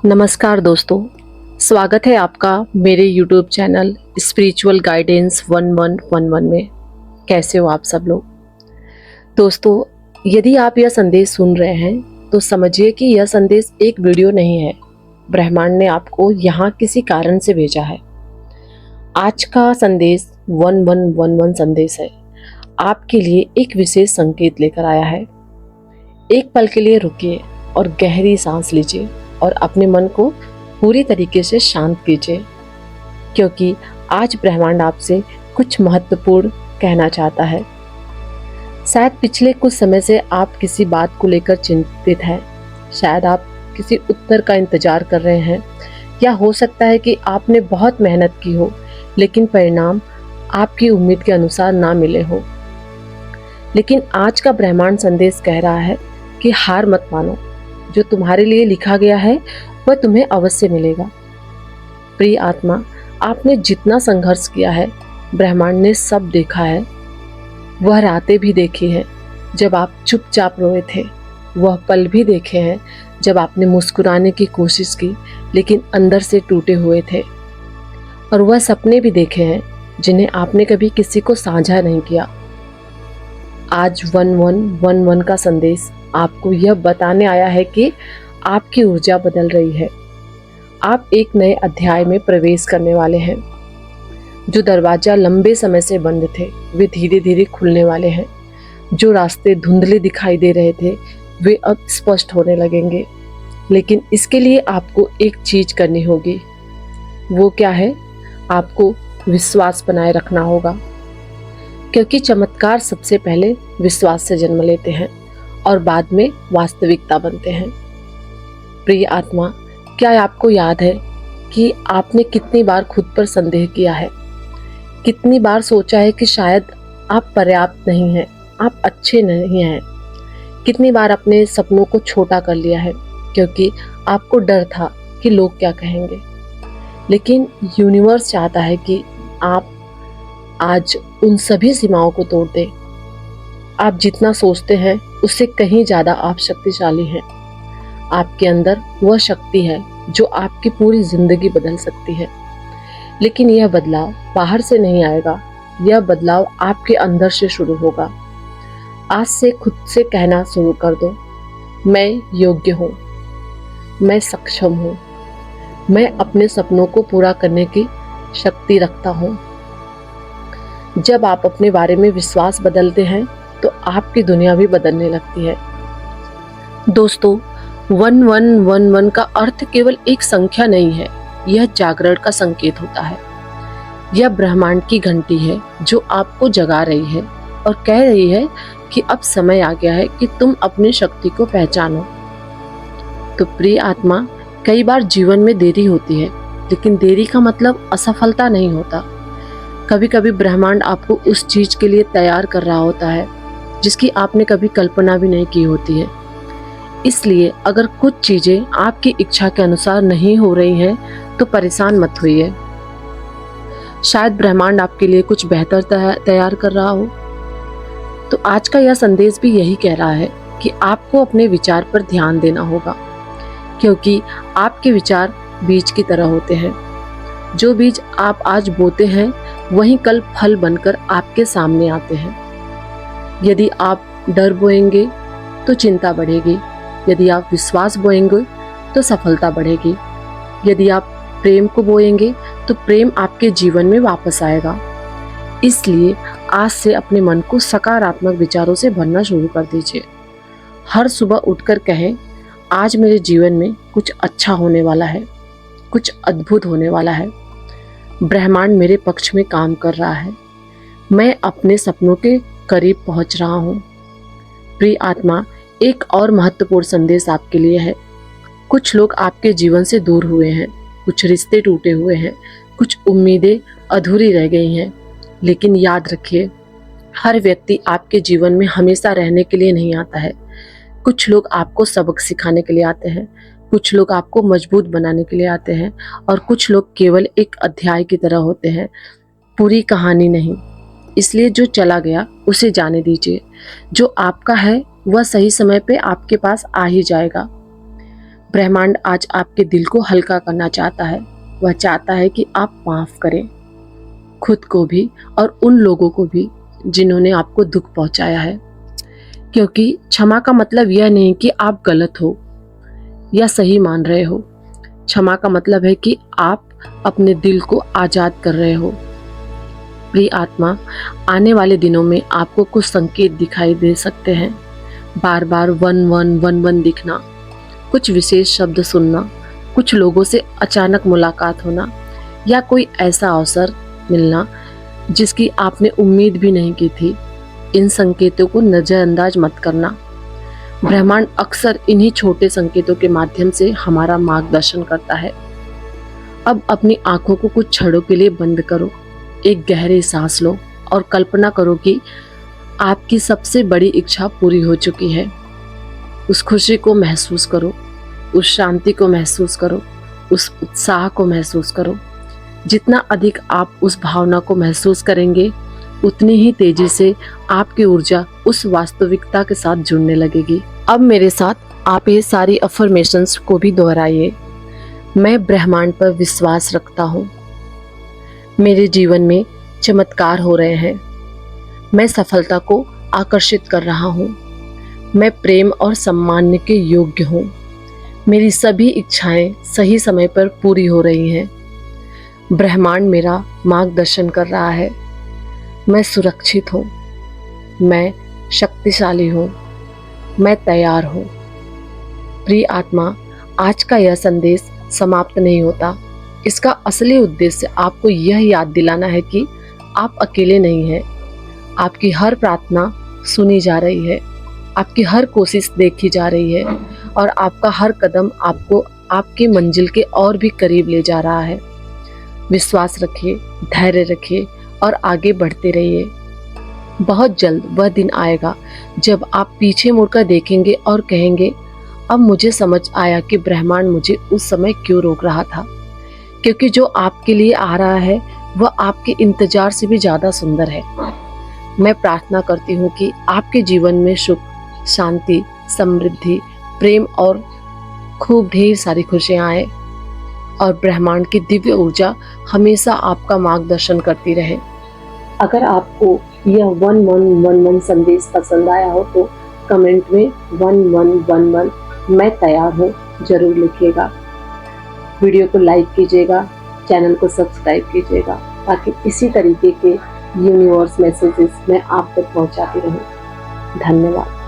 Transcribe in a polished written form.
नमस्कार दोस्तों, स्वागत है आपका मेरे YouTube चैनल स्पिरिचुअल गाइडेंस 1111 में। कैसे हो आप सब लोग? दोस्तों, यदि आप यह संदेश सुन रहे हैं तो समझिए कि यह संदेश एक वीडियो नहीं है। ब्रह्मांड ने आपको यहाँ किसी कारण से भेजा है। आज का संदेश 1111 संदेश है। आपके लिए एक विशेष संकेत लेकर आया है। एक पल के लिए रुकिए और गहरी सांस लीजिए और अपने मन को पूरी तरीके से शांत कीजिए, क्योंकि आज ब्रह्मांड आपसे कुछ महत्वपूर्ण कहना चाहता है। शायद पिछले कुछ समय से आप किसी बात को लेकर चिंतित हैं। शायद आप किसी उत्तर का इंतजार कर रहे हैं, या हो सकता है कि आपने बहुत मेहनत की हो लेकिन परिणाम आपकी उम्मीद के अनुसार ना मिले हो। लेकिन आज का ब्रह्मांड संदेश कह रहा है कि हार मत मानो। जो तुम्हारे लिए लिखा गया है वह तुम्हें अवश्य मिलेगा। प्रिय आत्मा, आपने जितना संघर्ष किया है ब्रह्मांड ने सब देखा है। वह रातें भी देखी हैं जब आप चुपचाप रोए थे। वह पल भी देखे हैं जब आपने मुस्कुराने की कोशिश की लेकिन अंदर से टूटे हुए थे। और वह सपने भी देखे हैं जिन्हें आपने कभी किसी को साझा नहीं किया। आज 1111 का संदेश आपको यह बताने आया है कि आपकी ऊर्जा बदल रही है। आप एक नए अध्याय में प्रवेश करने वाले हैं। जो दरवाजा लंबे समय से बंद थे वे धीरे धीरे खुलने वाले हैं। जो रास्ते धुंधले दिखाई दे रहे थे वे अब स्पष्ट होने लगेंगे। लेकिन इसके लिए आपको एक चीज करनी होगी। वो क्या है? आपको विश्वास बनाए रखना होगा, क्योंकि चमत्कार सबसे पहले विश्वास से जन्म लेते हैं और बाद में वास्तविकता बनते हैं। प्रिय आत्मा, क्या आपको याद है कि आपने कितनी बार खुद पर संदेह किया है? कितनी बार सोचा है कि शायद आप पर्याप्त नहीं हैं, आप अच्छे नहीं हैं? कितनी बार अपने सपनों को छोटा कर लिया है क्योंकि आपको डर था कि लोग क्या कहेंगे? लेकिन यूनिवर्स चाहता है कि आप आज उन सभी सीमाओं को तोड़ दें। आप जितना सोचते हैं उससे कहीं ज़्यादा आप शक्तिशाली हैं। आपके अंदर वह शक्ति है जो आपकी पूरी जिंदगी बदल सकती है। लेकिन यह बदलाव बाहर से नहीं आएगा, यह बदलाव आपके अंदर से शुरू होगा। आज से खुद से कहना शुरू कर दो, मैं योग्य हूँ, मैं सक्षम हूँ, मैं अपने सपनों को पूरा करने की शक्ति रखता हूँ। जब आप अपने बारे में विश्वास बदलते हैं तो आपकी दुनिया भी बदलने लगती है। दोस्तों, 1111 का अर्थ केवल एक संख्या नहीं है, यह जागरण का संकेत होता है। यह ब्रह्मांड की घंटी है जो आपको जगा रही है और कह रही है कि अब समय आ गया है कि तुम अपनी शक्ति को पहचानो। तो प्रिय आत्मा, कई बार जीवन में देरी होती है, लेकिन देरी का मतलब असफलता नहीं होता। कभी कभी ब्रह्मांड आपको उस चीज के लिए तैयार कर रहा होता है जिसकी आपने कभी कल्पना भी नहीं की होती है। इसलिए अगर कुछ चीजें आपकी इच्छा के अनुसार नहीं हो रही हैं तो परेशान मत होइए। शायद ब्रह्मांड आपके लिए कुछ बेहतर तैयार कर रहा हो। तो आज का यह संदेश भी यही कह रहा है कि आपको अपने विचार पर ध्यान देना होगा, क्योंकि आपके विचार बीज की तरह होते हैं। जो बीज आप आज बोते हैं वही कल फल बनकर आपके सामने आते हैं। यदि आप डर बोएंगे तो चिंता बढ़ेगी। यदि आप विश्वास बोएंगे तो सफलता बढ़ेगी। यदि आप प्रेम को बोएंगे तो प्रेम आपके जीवन में वापस आएगा। इसलिए आज से अपने मन को सकारात्मक विचारों से भरना शुरू कर दीजिए। हर सुबह उठकर कहें, आज मेरे जीवन में कुछ अच्छा होने वाला है, कुछ अद्भुत होने वाला है। ब्रह्मांड मेरे पक्ष में काम कर रहा है। मैं अपने सपनों के करीब पहुंच रहा हूँ। प्रिय आत्मा, एक और महत्वपूर्ण संदेश आपके लिए है। कुछ लोग आपके जीवन से दूर हुए हैं, कुछ रिश्ते टूटे हुए हैं, कुछ उम्मीदें अधूरी रह गई हैं। लेकिन याद रखिए, हर व्यक्ति आपके जीवन में हमेशा रहने के लिए नहीं आता है। कुछ लोग आपको सबक सिखाने के लिए आते हैं, कुछ लोग आपको मजबूत बनाने के लिए आते हैं, और कुछ लोग केवल एक अध्याय की तरह होते हैं, पूरी कहानी नहीं। इसलिए जो चला गया उसे जाने दीजिए। जो आपका है वह सही समय पे आपके पास आ ही जाएगा। ब्रह्मांड आज आपके दिल को हल्का करना चाहता है। वह चाहता है कि आप माफ करें, खुद को भी और उन लोगों को भी जिन्होंने आपको दुख पहुंचाया है। क्योंकि क्षमा का मतलब यह नहीं कि आप गलत हो या सही मान रहे हो। क्षमा का मतलब है कि आप अपने दिल को आजाद कर रहे हो। प्रिय आत्मा, आने वाले दिनों में आपको कुछ संकेत दिखाई दे सकते हैं। बार बार 1111 दिखना, कुछ विशेष शब्द सुनना, कुछ लोगों से अचानक मुलाकात होना या कोई ऐसा अवसर मिलना जिसकी आपने उम्मीद भी नहीं की थी। इन संकेतों को नजरअंदाज मत करना। ब्रह्मांड अक्सर इन्हीं छोटे संकेतों के माध्यम से हमारा मार्गदर्शन करता है। अब अपनी आंखों को कुछ क्षणों के लिए बंद करो, एक गहरी सांस लो और कल्पना करो कि आपकी सबसे बड़ी इच्छा पूरी हो चुकी है। उस खुशी को महसूस करो, उस शांति को महसूस करो, उस उत्साह को महसूस करो। जितना अधिक आप उस भावना को महसूस करेंगे, उतनी ही तेजी से आपकी ऊर्जा उस वास्तविकता के साथ जुड़ने लगेगी। अब मेरे साथ आप ये सारी अफर्मेशंस को भी दोहराइए। मैं ब्रह्मांड पर विश्वास रखता हूँ। मेरे जीवन में चमत्कार हो रहे हैं। मैं सफलता को आकर्षित कर रहा हूँ। मैं प्रेम और सम्मान के योग्य हूँ। मेरी सभी इच्छाएं सही समय पर पूरी हो रही हैं। ब्रह्मांड मेरा मार्गदर्शन कर रहा है। मैं सुरक्षित हूँ। मैं शक्तिशाली हूँ। मैं तैयार हूँ। प्रिय आत्मा, आज का यह संदेश समाप्त नहीं होता। इसका असली उद्देश्य आपको यह याद दिलाना है कि आप अकेले नहीं हैं। आपकी हर प्रार्थना सुनी जा रही है, आपकी हर कोशिश देखी जा रही है और आपका हर कदम आपको आपकी मंजिल के और भी करीब ले जा रहा है। विश्वास रखिए, धैर्य रखिए और आगे बढ़ते रहिए। बहुत जल्द वह दिन आएगा जब आप पीछे मुड़कर देखेंगे और कहेंगे, अब मुझे समझ आया कि ब्रह्मांड मुझे उस समय क्यों रोक रहा था। क्योंकि जो आपके लिए आ रहा है वह आपके इंतजार से भी ज्यादा सुंदर है। मैं प्रार्थना करती हूँ कि आपके जीवन में सुख, शांति, समृद्धि, प्रेम और खूब ढेर सारी खुशियाँ आए और ब्रह्मांड की दिव्य ऊर्जा हमेशा आपका मार्गदर्शन करती रहे। अगर आपको यह 1111 संदेश पसंद आया हो तो कमेंट में 1111 मैं तैयार हूँ जरूर लिखिएगा। वीडियो को लाइक कीजिएगा, चैनल को सब्सक्राइब कीजिएगा ताकि इसी तरीके के यूनिवर्स मैसेजेस मैं आप तक पहुंचाती रहूं। धन्यवाद।